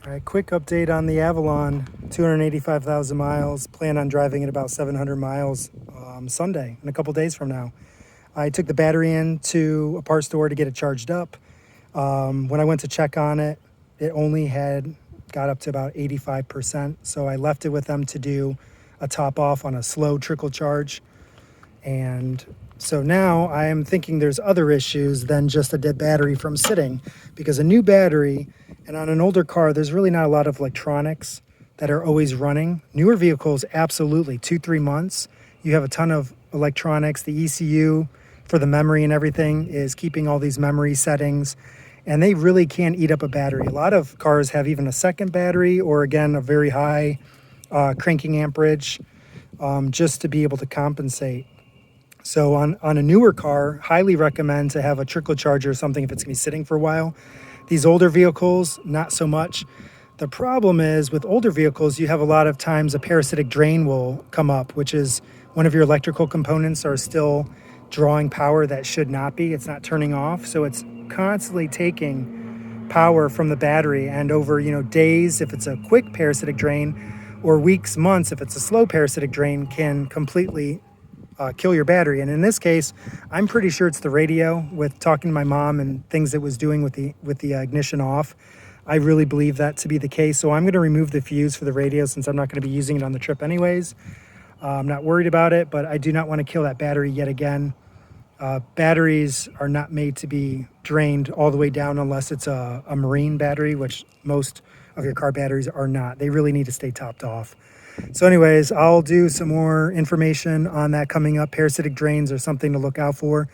All right, quick update on the Avalon, 285,000 miles. Plan on driving it about 700 miles Sunday, in a couple days from now. I took the battery in to a parts store to get it charged up. When I went to check on it, it only had got up to about 85%. So I left it with them to do a top off on a slow trickle charge. And so now I am thinking there's other issues than just a dead battery from sitting, because a new battery and on an older car, there's really not a lot of electronics that are always running. Newer vehicles, absolutely, 2-3 months. You have a ton of electronics. The ECU for the memory and everything is keeping all these memory settings, and they really can eat up a battery. A lot of cars have even a second battery, or again, a very high cranking amperage, just to be able to compensate. So on a newer car, highly recommend to have a trickle charger or something if it's gonna be sitting for a while. These older vehicles, not so much. The problem is with older vehicles, you have a lot of times a parasitic drain will come up, which is one of your electrical components are still drawing power that should not be. It's not turning off. So it's constantly taking power from the battery, and over, days, if it's a quick parasitic drain, or weeks, months, if it's a slow parasitic drain, can completely kill your battery. And in this case, I'm pretty sure it's the radio. With talking to my mom and things it was doing with the ignition off, I really believe that to be the case. So I'm going to remove the fuse for the radio, since I'm not going to be using it on the trip anyways. I'm not worried about it, but I do not want to kill that battery yet again. Batteries are not made to be drained all the way down unless it's a marine battery, which most of your car batteries are not. They really need to stay topped off. So anyways, I'll do some more information on that coming up. Parasitic drains are something to look out for.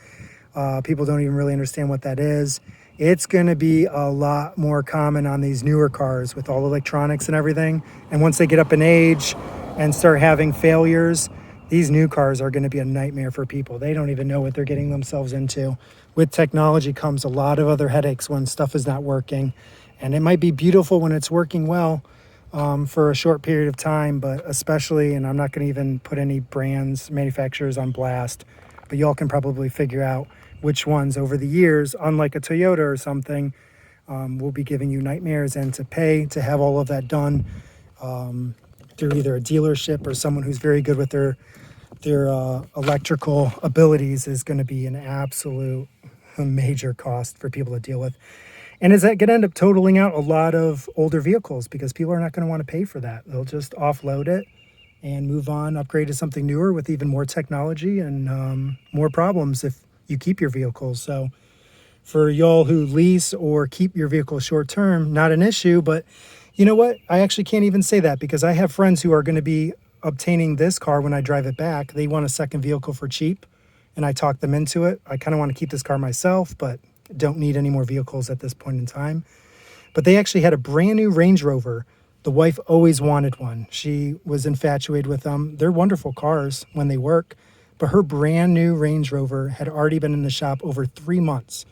People don't even really understand what that is. It's going to be a lot more common on these newer cars with all electronics and everything. And once they get up in age and start having failures, these new cars are going to be a nightmare for people. They don't even know what they're getting themselves into. With technology comes a lot of other headaches when stuff is not working. And it might be beautiful when it's working well, for a short period of time, but especially, and I'm not going to even put any brands, manufacturers on blast, but y'all can probably figure out which ones over the years, unlike a Toyota or something, will be giving you nightmares, and to pay to have all of that done through either a dealership or someone who's very good with their electrical abilities is going to be an absolute major cost for people to deal with. And is that going to end up totaling out a lot of older vehicles, because people are not going to want to pay for that. They'll just offload it and move on, upgrade to something newer with even more technology and more problems if you keep your vehicles. So for y'all who lease or keep your vehicle short term, not an issue. But you know what? I actually can't even say that, because I have friends who are going to be obtaining this car when I drive it back. They want a second vehicle for cheap, and I talked them into it. I kind of want to keep this car myself, but don't need any more vehicles at this point in time. But they actually had a brand new Range Rover. The wife always wanted one. She was infatuated with them. They're wonderful cars when they work, but her brand new Range Rover had already been in the shop over 3 months.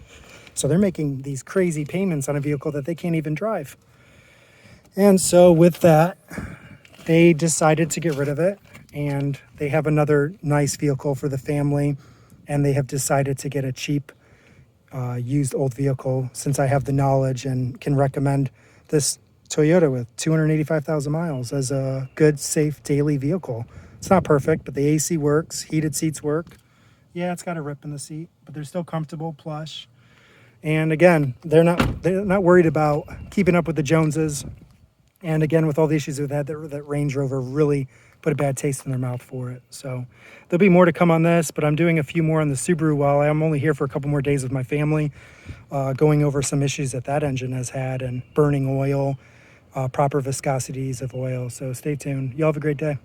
So they're making these crazy payments on a vehicle that they can't even drive. And so with that, they decided to get rid of it, and they have another nice vehicle for the family, and they have decided to get a cheap used old vehicle, since I have the knowledge and can recommend this Toyota with 285,000 miles as a good, safe daily vehicle. It's not perfect, but the AC works, heated seats work. Yeah, it's got a rip in the seat, but they're still comfortable, plush. And again, they're not worried about keeping up with the Joneses. And again, with all the issues with that Range Rover really put a bad taste in their mouth for it. So there'll be more to come on this, but I'm doing a few more on the Subaru while I'm only here for a couple more days with my family, going over some issues that engine has had, and burning oil, proper viscosities of oil. So stay tuned. Y'all have a great day.